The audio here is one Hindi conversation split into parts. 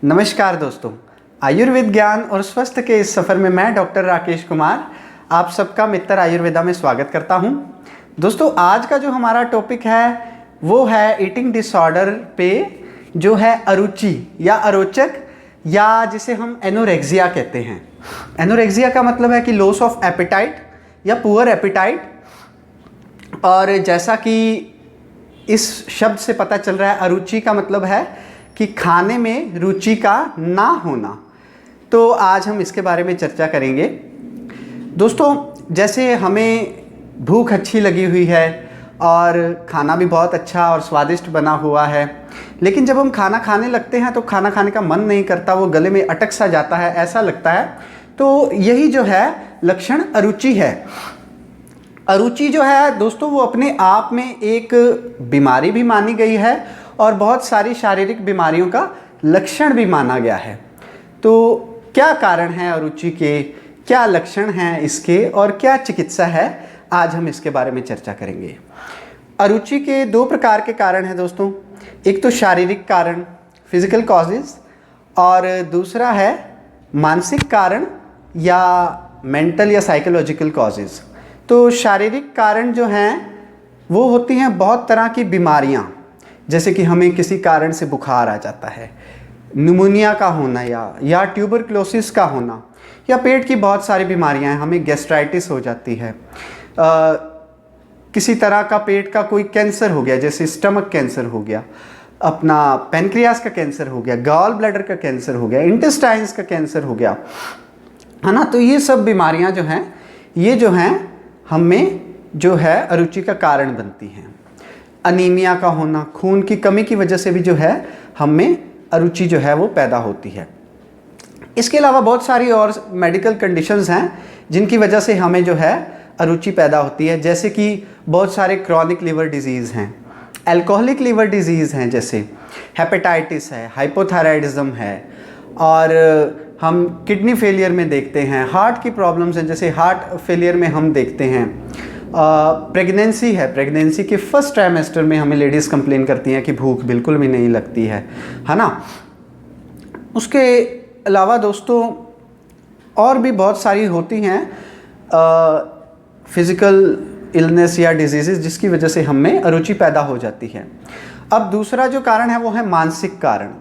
नमस्कार दोस्तों, आयुर्वेद ज्ञान और स्वस्थ के इस सफ़र में मैं डॉक्टर राकेश कुमार आप सबका मित्र आयुर्वेदा में स्वागत करता हूं। दोस्तों, आज का जो हमारा टॉपिक है वो है ईटिंग डिसऑर्डर पे जो है अरुचि या अरोचक, या जिसे हम एनोरेक्सिया कहते हैं। एनोरेक्सिया का मतलब है कि लॉस ऑफ एपेटाइट या पुअर एपेटाइट। और जैसा कि इस शब्द से पता चल रहा है, अरुचि का मतलब है कि खाने में रुचि का ना होना। तो आज हम इसके बारे में चर्चा करेंगे। दोस्तों, जैसे हमें भूख अच्छी लगी हुई है और खाना भी बहुत अच्छा और स्वादिष्ट बना हुआ है, लेकिन जब हम खाना खाने लगते हैं तो खाना खाने का मन नहीं करता, वो गले में अटक सा जाता है, ऐसा लगता है। तो यही जो है लक्षण अरुचि है। अरुचि जो है दोस्तों, वो अपने आप में एक बीमारी भी मानी गई है और बहुत सारी शारीरिक बीमारियों का लक्षण भी माना गया है। तो क्या कारण है अरुचि के, क्या लक्षण हैं इसके और क्या चिकित्सा है, आज हम इसके बारे में चर्चा करेंगे। अरुचि के दो प्रकार के कारण हैं दोस्तों। एक तो शारीरिक कारण, फिजिकल कॉजेज, और दूसरा है मानसिक कारण या मेंटल या साइकोलॉजिकल कॉजेज। तो शारीरिक कारण जो हैं वो होती हैं बहुत तरह की बीमारियां, जैसे कि हमें किसी कारण से बुखार आ जाता है, निमोनिया का होना या ट्यूबरक्लोसिस का होना, या पेट की बहुत सारी बीमारियां हैं, हमें गैस्ट्राइटिस हो जाती है, किसी तरह का पेट का कोई कैंसर हो गया, जैसे स्टमक कैंसर हो गया, अपना पैनक्रियास का कैंसर हो गया, गॉल ब्लैडर का कैंसर हो गया, इंटेस्टाइन्स का कैंसर हो गया, है ना। तो ये सब बीमारियां जो हैं, ये जो हैं हमें जो है अरुचि का कारण बनती हैं। अनीमिया का होना, खून की कमी की वजह से भी जो है हमें अरुचि जो है वो पैदा होती है। इसके अलावा बहुत सारी और मेडिकल कंडीशंस हैं जिनकी वजह से हमें जो है अरुचि पैदा होती है, जैसे कि बहुत सारे क्रॉनिक लिवर डिजीज़ हैं, अल्कोहलिक लिवर डिजीज़ हैं, जैसे हेपेटाइटिस है, हाइपोथायराइडिज्म है, और हम किडनी फेलियर में देखते हैं, हार्ट की प्रॉब्लम्स हैं, जैसे हार्ट फेलियर में हम देखते हैं। प्रेगनेंसी है, प्रेगनेंसी के फर्स्ट ट्राइमेस्टर में हमें लेडीज़ कंप्लेन करती हैं कि भूख बिल्कुल भी नहीं लगती है ना। उसके अलावा दोस्तों और भी बहुत सारी होती हैं फिज़िकल इलनेस या डिजीज़ जिसकी वजह से हमें अरुचि पैदा हो जाती है। अब दूसरा जो कारण है वो है मानसिक कारण।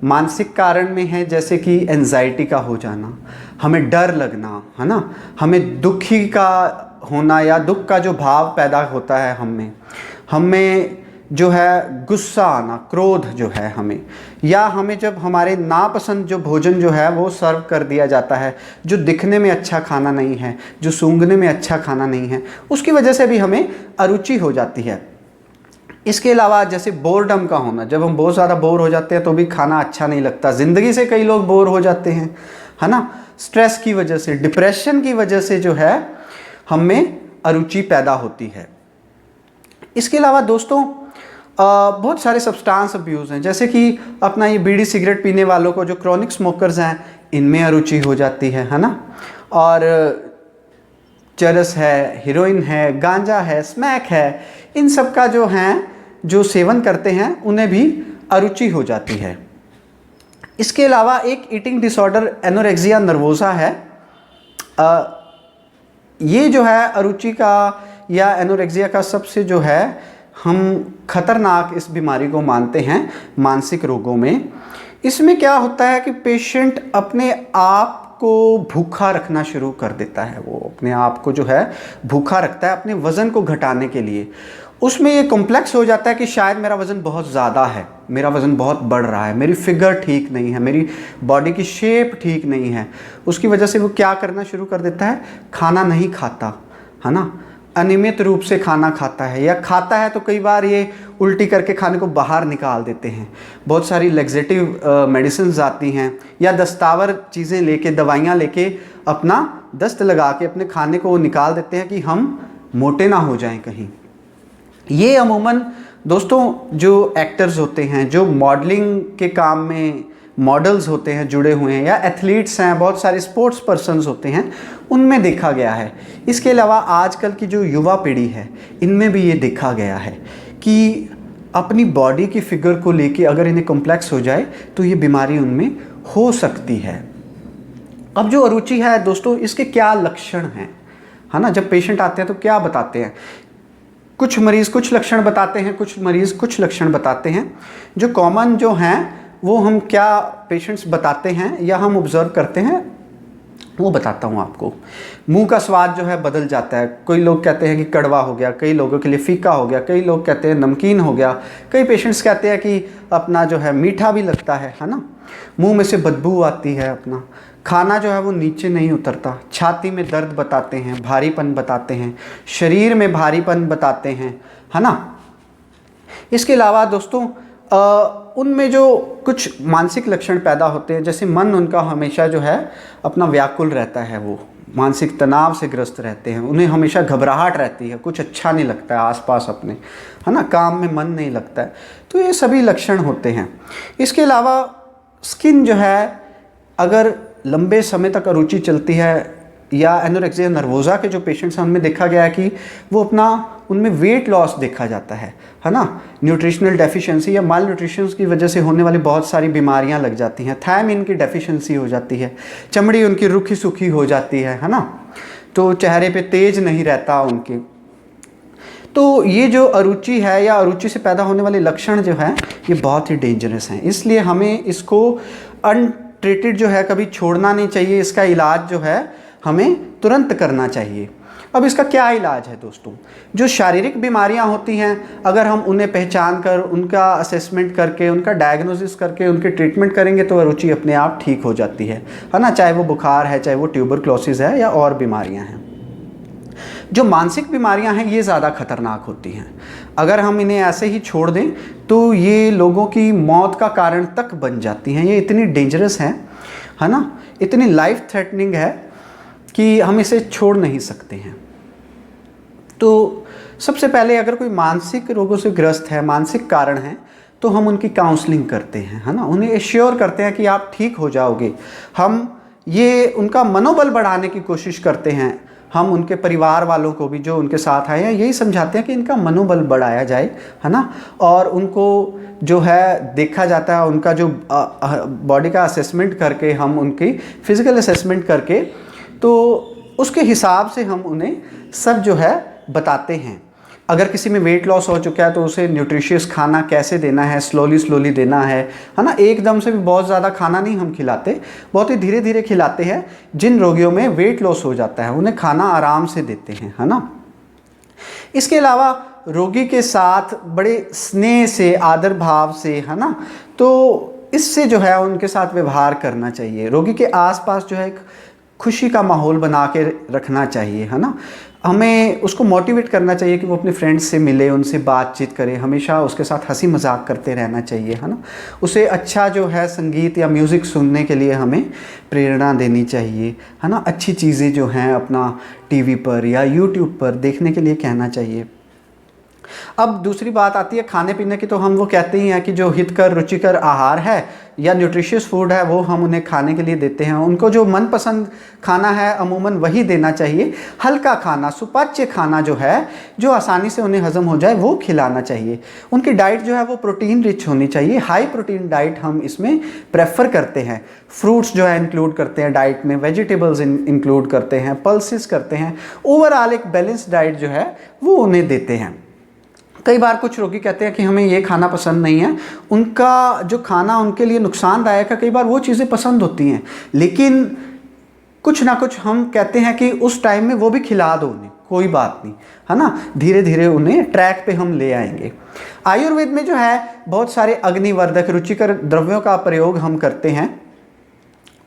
मानसिक कारण में है जैसे कि एंजाइटी का हो जाना, हमें डर लगना, है ना, हमें दुखी का होना या दुख का जो भाव पैदा होता है हमें जो है गुस्सा आना, क्रोध जो है हमें, या हमें जब हमारे नापसंद जो भोजन जो है वो सर्व कर दिया जाता है, जो दिखने में अच्छा खाना नहीं है, जो सूंघने में अच्छा खाना नहीं है, उसकी वजह से भी हमें अरुचि हो जाती है। इसके अलावा जैसे बोरडम का होना, जब हम बहुत ज़्यादा बोर हो जाते हैं तो भी खाना अच्छा नहीं लगता। ज़िंदगी से कई लोग बोर हो जाते हैं, है ना। स्ट्रेस की वजह से, डिप्रेशन की वजह से जो है हमें अरुचि पैदा होती है। इसके अलावा दोस्तों बहुत सारे सब्सटेंस अब्यूज़ हैं, जैसे कि अपना ये बीड़ी सिगरेट पीने वालों को, जो क्रॉनिक स्मोकर्स हैं, इनमें अरुचि हो जाती है ना। और चरस है, हीरोइन है, गांजा है, स्मैक है, इन सब का जो हैं जो सेवन करते हैं उन्हें भी अरुचि हो जाती है। इसके अलावा एक ईटिंग डिसऑर्डर एनोरेक्सिया नर्वोसा है। ये जो है अरुचि का या एनोरेक्सिया का सबसे जो है हम खतरनाक इस बीमारी को मानते हैं मानसिक रोगों में। इसमें क्या होता है कि पेशेंट अपने आप को भूखा रखना शुरू कर देता है, वो अपने आप को जो है भूखा रखता है अपने वज़न को घटाने के लिए। उसमें ये कॉम्प्लेक्स हो जाता है कि शायद मेरा वज़न बहुत ज़्यादा है, मेरा वज़न बहुत बढ़ रहा है, मेरी फिगर ठीक नहीं है, मेरी बॉडी की शेप ठीक नहीं है। उसकी वजह से वो क्या करना शुरू कर देता है, खाना नहीं खाता, है ना, अनियमित रूप से खाना खाता है, या खाता है तो कई बार ये उल्टी करके खाने को बाहर निकाल देते हैं। बहुत सारी लेग्जेटिव मेडिसिन आती हैं, या दस्तावर चीज़ें लेके, दवाइयाँ लेके अपना दस्त लगा के अपने खाने को वो निकाल देते हैं कि हम मोटे ना हो जाएं कहीं। ये अमूमन दोस्तों जो एक्टर्स होते हैं, जो मॉडलिंग के काम में मॉडल्स होते हैं जुड़े हुए हैं, या एथलीट्स हैं, बहुत सारे स्पोर्ट्स पर्सन्स होते हैं, उनमें देखा गया है। इसके अलावा आजकल की जो युवा पीढ़ी है, इनमें भी ये देखा गया है कि अपनी बॉडी की फिगर को लेके अगर इन्हें कॉम्प्लेक्स हो जाए तो ये बीमारी उनमें हो सकती है। अब जो अरुचि है दोस्तों, इसके क्या लक्षण हैं, है ना। जब पेशेंट आते हैं तो क्या बताते हैं, कुछ मरीज़ कुछ लक्षण बताते हैं, कुछ मरीज़ कुछ लक्षण बताते हैं। जो कॉमन जो हैं वो हम क्या पेशेंट्स बताते हैं या हम ऑब्जर्व करते हैं वो बताता हूँ आपको। मुंह का स्वाद जो है बदल जाता है। कोई लोग कहते हैं कि कड़वा हो गया, कई लोगों के लिए फीका हो गया, कई लोग कहते हैं नमकीन हो गया, कई पेशेंट्स कहते हैं कि अपना जो है मीठा भी लगता है ना। मुंह में से बदबू आती है, अपना खाना जो है वो नीचे नहीं उतरता, छाती में दर्द बताते हैं, भारीपन बताते हैं, शरीर में भारीपन बताते हैं, है ना। इसके अलावा दोस्तों उनमें जो कुछ मानसिक लक्षण पैदा होते हैं, जैसे मन उनका हमेशा जो है अपना व्याकुल रहता है, वो मानसिक तनाव से ग्रस्त रहते हैं, उन्हें हमेशा घबराहट रहती है, कुछ अच्छा नहीं लगता है आसपास अपने, है ना, काम में मन नहीं लगता है। तो ये सभी लक्षण होते हैं। इसके अलावा स्किन जो है, अगर लंबे समय तक अरुचि चलती है या एनोरेक्सिया नर्वोसा के जो पेशेंट्स हैं उनमें देखा गया है कि वो अपना उनमें वेट लॉस देखा जाता है ना। न्यूट्रिशनल डेफिशिएंसी या माल न्यूट्रिशन की वजह से होने वाली बहुत सारी बीमारियां लग जाती हैं। थायमिन की डेफिशिएंसी हो जाती है, चमड़ी उनकी रूखी सूखी हो जाती है ना। तो चेहरे पे तेज नहीं रहता उनके। तो ये जो अरुचि है या अरुचि से पैदा होने वाले लक्षण जो हैं ये बहुत ही डेंजरस हैं, इसलिए हमें इसको अनट्रीटेड जो है कभी छोड़ना नहीं चाहिए। इसका इलाज जो है हमें तुरंत करना चाहिए। अब इसका क्या इलाज है दोस्तों? जो शारीरिक बीमारियां होती हैं, अगर हम उन्हें पहचान कर, उनका असेसमेंट करके, उनका डायग्नोसिस करके उनके ट्रीटमेंट करेंगे तो अरुचि अपने आप ठीक हो जाती है ना। चाहे वो बुखार है, चाहे वो ट्यूबरक्लोसिस है या और बीमारियां हैं। जो मानसिक बीमारियां हैं ये ज़्यादा खतरनाक होती हैं। अगर हम इन्हें ऐसे ही छोड़ दें तो ये लोगों की मौत का कारण तक बन जाती हैं। ये इतनी डेंजरस हैं, है ना, इतनी लाइफ थ्रेटनिंग है कि हम इसे छोड़ नहीं सकते हैं। तो सबसे पहले अगर कोई मानसिक रोगों से ग्रस्त है, मानसिक कारण है, तो हम उनकी काउंसलिंग करते हैं, है ना, उन्हें एश्योर करते हैं कि आप ठीक हो जाओगे। हम ये उनका मनोबल बढ़ाने की कोशिश करते हैं। हम उनके परिवार वालों को भी जो उनके साथ आए हैं यही समझाते हैं कि इनका मनोबल बढ़ाया जाए, है ना। और उनको जो है देखा जाता है, उनका जो बॉडी का असेसमेंट करके, हम उनकी फिज़िकल असेसमेंट करके, तो उसके हिसाब से हम उन्हें सब जो है बताते हैं। अगर किसी में वेट लॉस हो चुका है तो उसे न्यूट्रिशियस खाना कैसे देना है, स्लोली देना है ना। एकदम से भी बहुत ज़्यादा खाना नहीं हम खिलाते, बहुत ही धीरे धीरे खिलाते हैं। जिन रोगियों में वेट लॉस हो जाता है उन्हें खाना आराम से देते हैं, है ना। इसके अलावा रोगी के साथ बड़े स्नेह से, आदर भाव से, है ना, तो इससे जो है उनके साथ व्यवहार करना चाहिए। रोगी के आसपास जो है एक खुशी का माहौल बना के रखना चाहिए, है ना। हमें उसको मोटिवेट करना चाहिए कि वो अपने फ्रेंड्स से मिले, उनसे बातचीत करे, हमेशा उसके साथ हंसी मजाक करते रहना चाहिए, है ना। उसे अच्छा जो है संगीत या म्यूज़िक सुनने के लिए हमें प्रेरणा देनी चाहिए, है ना। अच्छी चीज़ें जो हैं अपना टीवी पर या यूट्यूब पर देखने के लिए कहना चाहिए। अब दूसरी बात आती है खाने पीने की। तो हम वो कहते ही हैं कि जो हितकर रुचिकर आहार है या न्यूट्रिशियस फूड है वो हम उन्हें खाने के लिए देते हैं। उनको जो मनपसंद खाना है अमूमन वही देना चाहिए। हल्का खाना, सुपाच्य खाना जो है, जो आसानी से उन्हें हजम हो जाए, वो खिलाना चाहिए। उनकी डाइट जो है वो प्रोटीन रिच होनी चाहिए। हाई प्रोटीन डाइट हम इसमें प्रेफर करते हैं। फ्रूट्स जो है इंक्लूड करते हैं डाइट में, वेजिटेबल्स इंक्लूड करते हैं, पल्सेस करते हैं। ओवरऑल एक बैलेंस डाइट जो है वो उन्हें देते हैं। कई बार कुछ रोगी कहते हैं कि हमें ये खाना पसंद नहीं है। उनका जो खाना उनके लिए नुकसानदायक है, कई बार वो चीज़ें पसंद होती हैं, लेकिन कुछ ना कुछ हम कहते हैं कि उस टाइम में वो भी खिला दो उन्हें, कोई बात नहीं, है ना। धीरे धीरे उन्हें ट्रैक पे हम ले आएंगे। आयुर्वेद में जो है बहुत सारे अग्निवर्धक रुचिकर द्रव्यों का प्रयोग हम करते हैं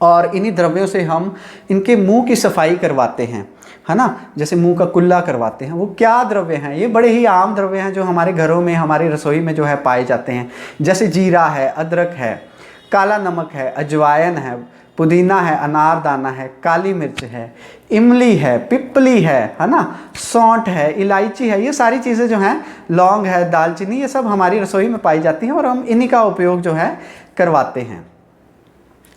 और इन्हीं द्रव्यों से हम इनके मुंह की सफाई करवाते हैं, है ना। जैसे मुंह का कुल्ला करवाते हैं। वो क्या द्रव्य हैं? ये बड़े ही आम द्रव्य हैं जो हमारे घरों में, हमारी रसोई में जो है पाए जाते हैं। जैसे जीरा है, अदरक है, काला नमक है, अजवाइन है, पुदीना है, अनारदाना है, काली मिर्च है, इमली है, पिपली है ना, सौंठ है, इलायची है। ये सारी चीज़ें जो हैं, लौंग है, दालचीनी, ये सब हमारी रसोई में पाई जाती हैं और हम इन्हीं का उपयोग जो है करवाते हैं,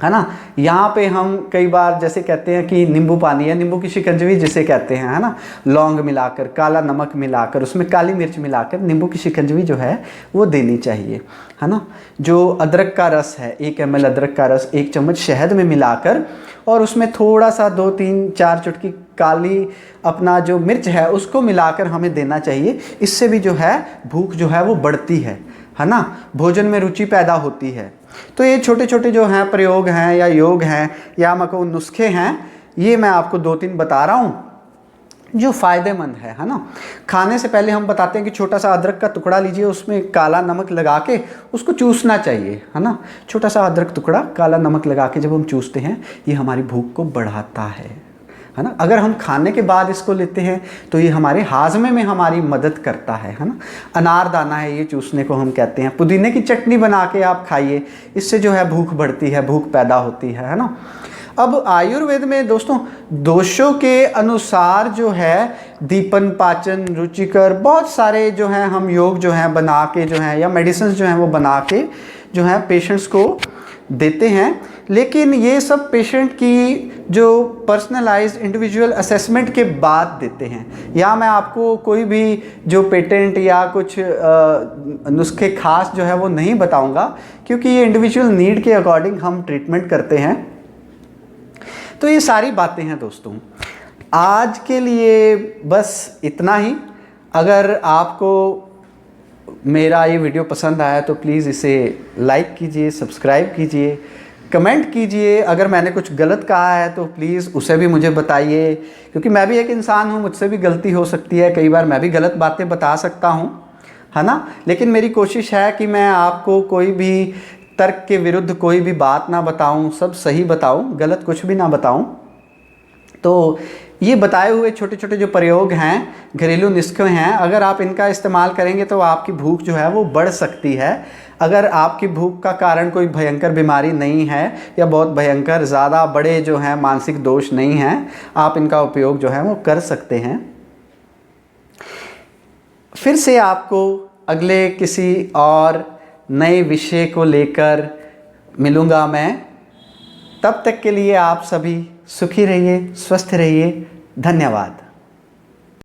है ना। यहाँ पे हम कई बार जैसे कहते हैं कि नींबू पानी है, नींबू की शिकंजवी जिसे कहते हैं, है ना, लौंग मिलाकर, काला नमक मिलाकर, उसमें काली मिर्च मिलाकर नींबू की शिकंजवी जो है वो देनी चाहिए, है ना। जो अदरक का रस है, 1 ml अदरक का रस 1 चम्मच शहद में मिलाकर और उसमें थोड़ा सा 2-3-4 चुटकी काली अपना जो मिर्च है उसको मिलाकर हमें देना चाहिए। इससे भी जो है भूख जो है वो बढ़ती है ना, भोजन में रुचि पैदा होती है। तो ये छोटे छोटे जो हैं प्रयोग हैं या योग हैं या मको नुस्खे हैं, ये मैं आपको 2-3 बता रहा हूँ जो फ़ायदेमंद है ना। खाने से पहले हम बताते हैं कि छोटा सा अदरक का टुकड़ा लीजिए, उसमें काला नमक लगा के उसको चूसना चाहिए, है ना। छोटा सा अदरक टुकड़ा काला नमक लगा के जब हम चूसते हैं, ये हमारी भूख को बढ़ाता है ना। अगर हम खाने के बाद इसको लेते हैं तो ये हमारे हाजमे में हमारी मदद करता है ना। अनारदाना है, ये चूसने को हम कहते हैं। पुदीने की चटनी बना के आप खाइए, इससे जो है भूख बढ़ती है, भूख पैदा होती है ना। अब आयुर्वेद में दोस्तों दोषों के अनुसार जो है दीपन, पाचन, रुचिकर, बहुत सारे जो हैं हम योग जो हैं बना के जो हैं या मेडिसिन जो हैं वो बना के जो है पेशेंट्स को देते हैं। लेकिन ये सब पेशेंट की जो पर्सनलाइज्ड इंडिविजुअल असेसमेंट के बाद देते हैं। या मैं आपको कोई भी जो पेटेंट या कुछ नुस्खे खास जो है वो नहीं बताऊंगा, क्योंकि ये इंडिविजुअल नीड के अकॉर्डिंग हम ट्रीटमेंट करते हैं। तो ये सारी बातें हैं दोस्तों। आज के लिए बस इतना ही। अगर आपको मेरा ये वीडियो पसंद आया तो प्लीज़ इसे लाइक कीजिए, सब्सक्राइब कीजिए, कमेंट कीजिए। अगर मैंने कुछ गलत कहा है तो प्लीज़ उसे भी मुझे बताइए, क्योंकि मैं भी एक इंसान हूँ, मुझसे भी गलती हो सकती है। कई बार मैं भी गलत बातें बता सकता हूँ, है ना। लेकिन मेरी कोशिश है कि मैं आपको कोई भी तर्क के विरुद्ध कोई भी बात ना बताऊं, सब सही बताऊं, गलत कुछ भी ना बताऊं। तो ये बताए हुए छोटे छोटे जो प्रयोग हैं, घरेलू नुस्खे हैं, अगर आप इनका इस्तेमाल करेंगे तो आपकी भूख जो है वो बढ़ सकती है। अगर आपकी भूख का कारण कोई भयंकर बीमारी नहीं है या बहुत भयंकर ज़्यादा बड़े जो हैं मानसिक दोष नहीं हैं, आप इनका उपयोग जो है वो कर सकते हैं। फिर से आपको अगले किसी और नए विषय को लेकर मिलूँगा मैं। तब तक के लिए आप सभी सुखी रहिए, स्वस्थ रहिए। धन्यवाद।